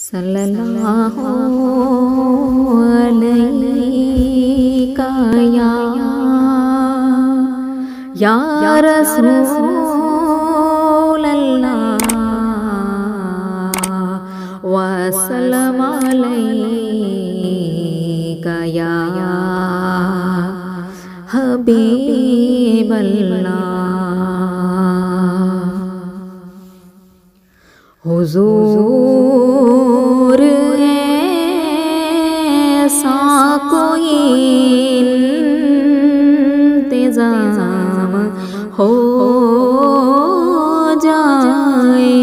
सल्लल्लाहु अलैका या रसूलल्लाह व सल्लम अलैका या हबीबल्लाह। हुजूर ऐसा कोई इंतजाम हो जाए,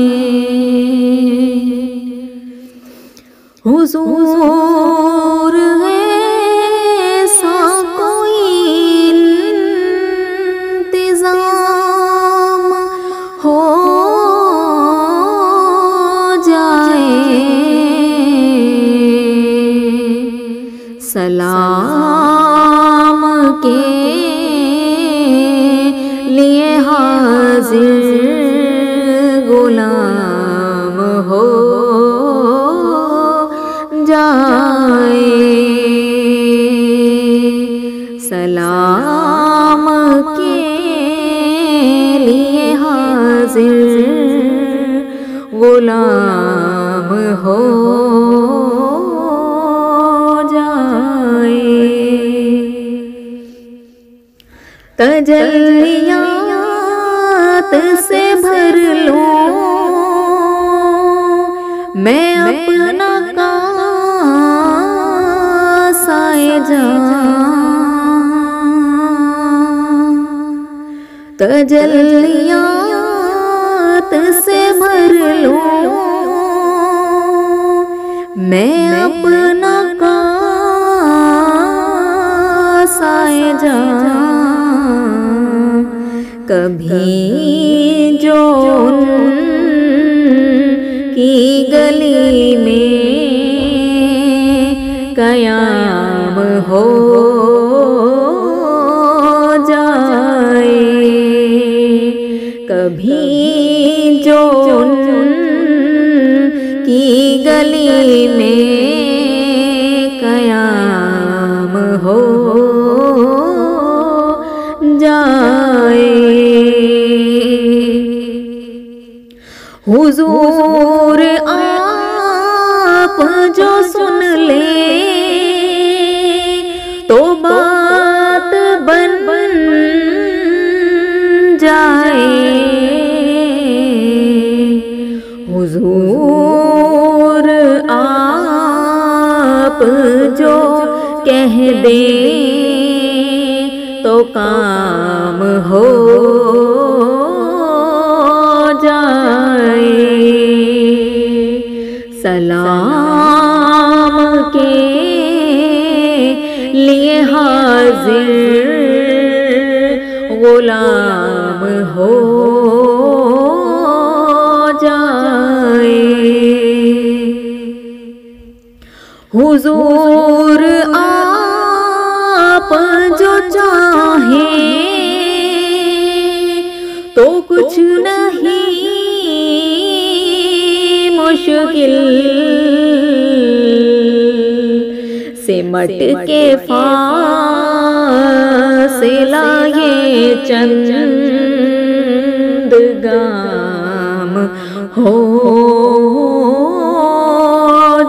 हुजूर ऐसा कोई इंतजाम हो सलाम के लिए हाजिर गुलाम हो जाए, सलाम के लिए हाजिर गुलाम हो तजल्लियात से भर लूं मैं अपना कासाए जां, तजल्लियात से भर लूं मैं अपना कासाए जां। कभी जो की गली में कयाम हो जाए, कभी जो की गली में कयाम हो जाए, हुजूर आप जो सुन ले तो बात बन जाए, हुजूर आप जो कह दे तो काम हो जाए, सलाम के लिए हाजिर गुलाम हो जाए, हुजूर आप जो चाहे तो कुछ नहीं मुश्किल, सिमट के फासिला ये चंद गाम हो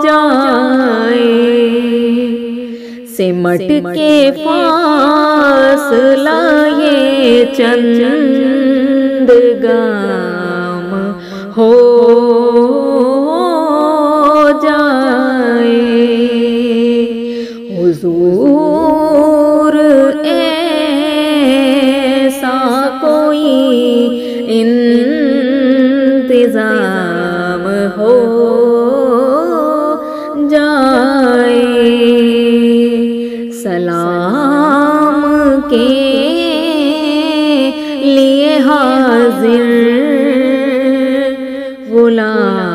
जाए, सिमट के फासला ये चंद गाम हो जाए, हुजूर ऐसा कोई इंतजाम हो जाए, सलाम के लिए हाजिर गुलाम